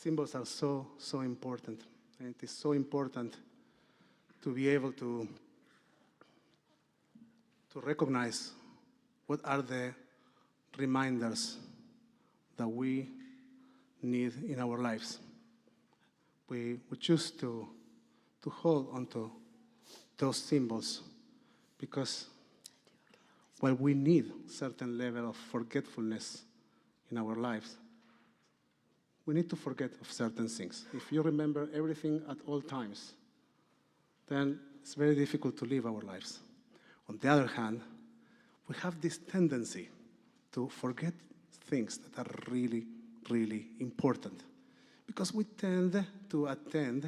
Symbols are so important. And it is so important to be able to recognize what are the reminders that we need in our lives. We choose to hold onto those symbols because while we need certain level of forgetfulness in our lives, we need to forget of certain things. If you remember everything at all times, then it's very difficult to live our lives. On the other hand, we have this tendency to forget things that are really, really important because we tend to attend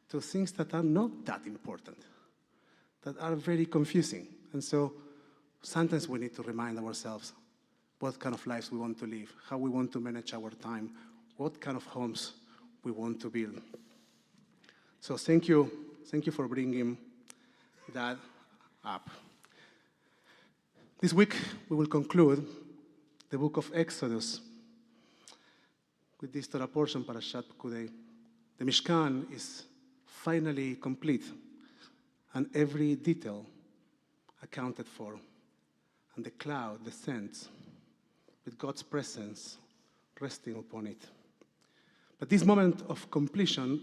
to things that are not that important, that are very confusing. And so sometimes we need to remind ourselves what kind of lives we want to live, how we want to manage our time, what kind of homes we want to build. So thank you for bringing that up. This week we will conclude the book of Exodus with this Torah portion, Parshat Pekudei. The Mishkan is finally complete and every detail accounted for. And the cloud descends with God's presence resting upon it. But this moment of completion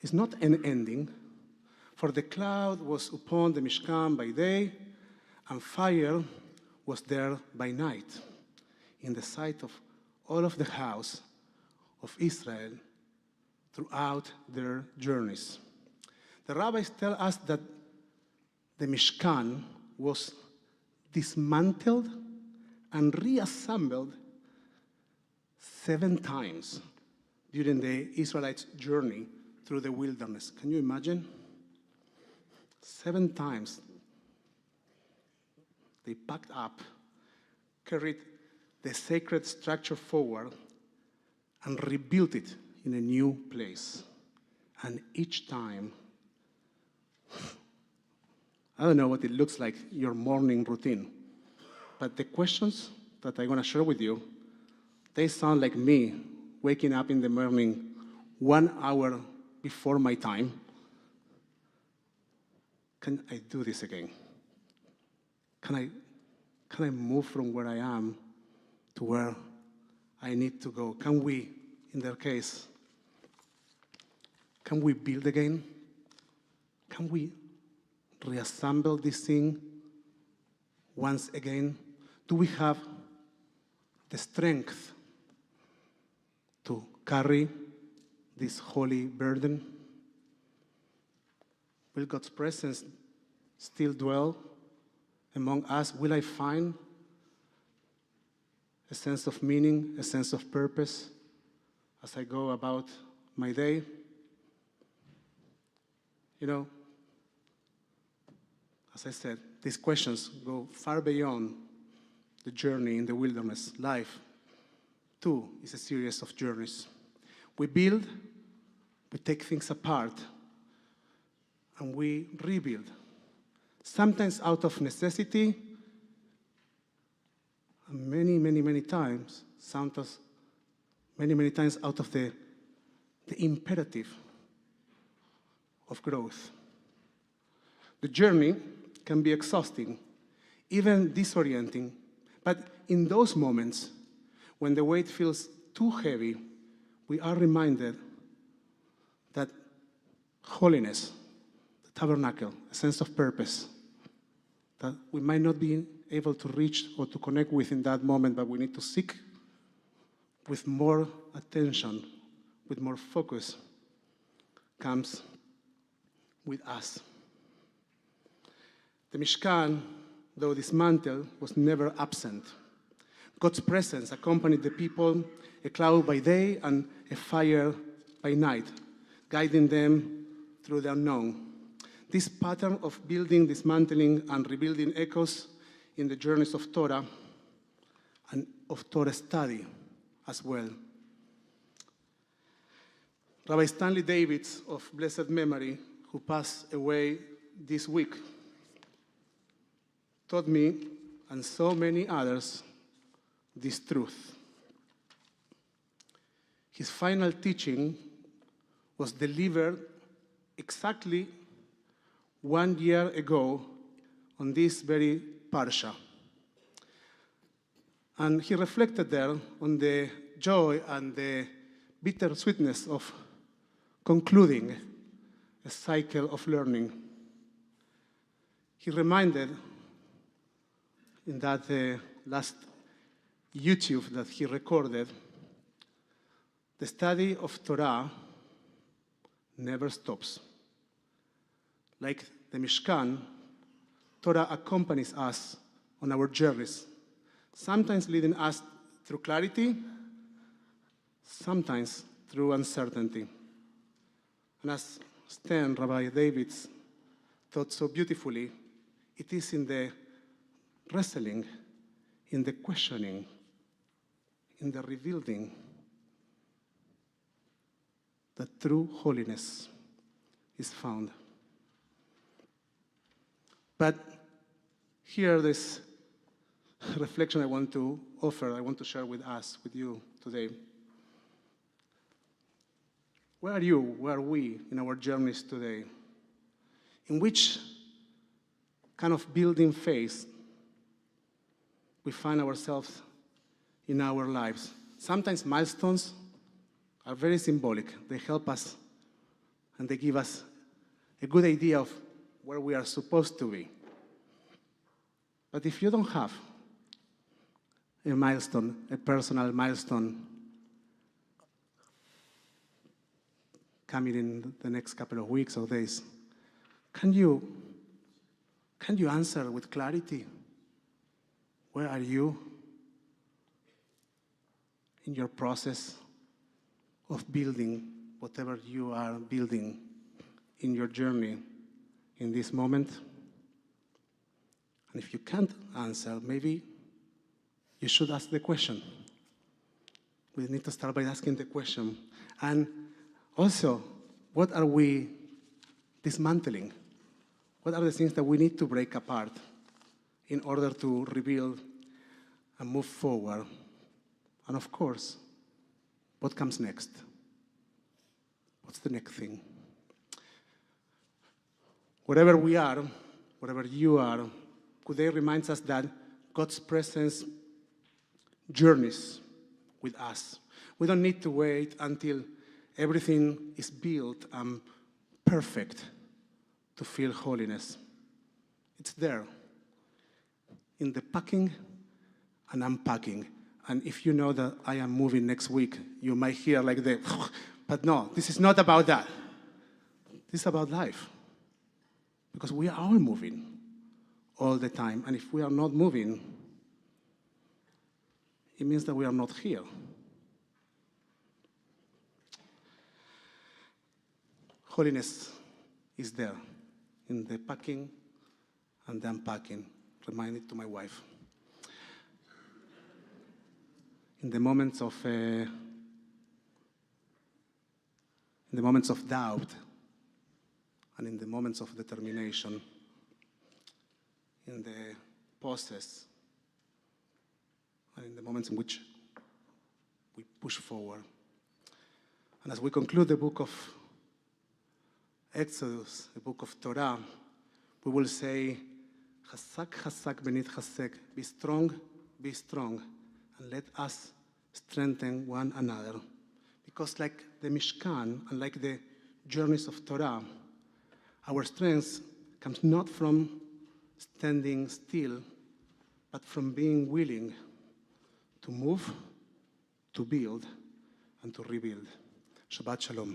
is not an ending, for the cloud was upon the Mishkan by day, and fire was there by night, in the sight of all of the house of Israel throughout their journeys. The rabbis tell us that the Mishkan was dismantled and reassembled 7 times during the Israelites' journey through the wilderness. Can you imagine? 7 times they packed up, carried the sacred structure forward, and rebuilt it in a new place. And each time, I don't know what it looks like, your morning routine, but the questions that I'm going to share with you, they sound like me waking up in the morning 1 hour before my time. Can I do this again? Can I move from where I am to where I need to go? Can we, in their case, can we build again? Can we reassemble this thing once again? Do we have the strength to carry this holy burden? Will God's presence still dwell among us? Will I find a sense of meaning, a sense of purpose as I go about my day? You know, as I said, these questions go far beyond the journey in the wilderness. Life, too, is a series of journeys. We build, we take things apart, and we rebuild. Sometimes out of necessity, and many times, many times out of the imperative of growth. The journey can be exhausting, even disorienting, but in those moments, when the weight feels too heavy, we are reminded that holiness, the tabernacle, a sense of purpose, that we might not be able to reach or to connect with in that moment, but we need to seek with more attention, with more focus, comes with us. The Mishkan, though dismantled, was never absent. God's presence accompanied the people, a cloud by day and a fire by night, guiding them through the unknown. This pattern of building, dismantling, and rebuilding echoes in the journeys of Torah and of Torah study as well. Rabbi Stanley Davids, of blessed memory, who passed away this week, taught me, and so many others, this truth. his final teaching was delivered exactly 1 year ago on this very Parsha. And he reflected there on the joy and the bitter sweetness of concluding a cycle of learning. He reminded in that last YouTube that he recorded, the study of Torah never stops. Like the Mishkan, Torah accompanies us on our journeys, sometimes leading us through clarity, sometimes through uncertainty. And as Rabbi David's taught so beautifully, it is in the wrestling, in the questioning, in the rebuilding, that true holiness is found. But here, this reflection I want to offer, I want to share with us, with you today. Where are you? Where are we in our journeys today? In which kind of building phase we find ourselves in our lives? Sometimes milestones are very symbolic. They help us and they give us a good idea of where we are supposed to be. But if you don't have a milestone, a personal milestone coming in the next couple of weeks or days, can you answer with clarity? Where are you in your process of building whatever you are building in your journey in this moment? And if you can't answer, maybe you should ask the question. We need to start by asking the question. And also, what are we dismantling? What are the things that we need to break apart in order to rebuild and move forward? And of course, what comes next? What's the next thing? Wherever we are, wherever you are, today reminds us that God's presence journeys with us. We don't need to wait until everything is built and perfect to feel holiness. It's there, in the packing and unpacking. And if you know that I am moving next week, you might hear like the, but no, this is not about that. This is about life. Because we are all moving all the time. And if we are not moving, it means that we are not here. Holiness is there in the packing and the unpacking. Remind it to my wife. In the moments of doubt and in the moments of determination, in the pauses, and in the moments in which we push forward. And as we conclude the book of Exodus, the book of Torah, we will say, Chazak, chazak, benit chazek, be strong, and let us strengthen one another. Because like the Mishkan and like the journeys of Torah, our strength comes not from standing still, but from being willing to move, to build, and to rebuild. Shabbat Shalom.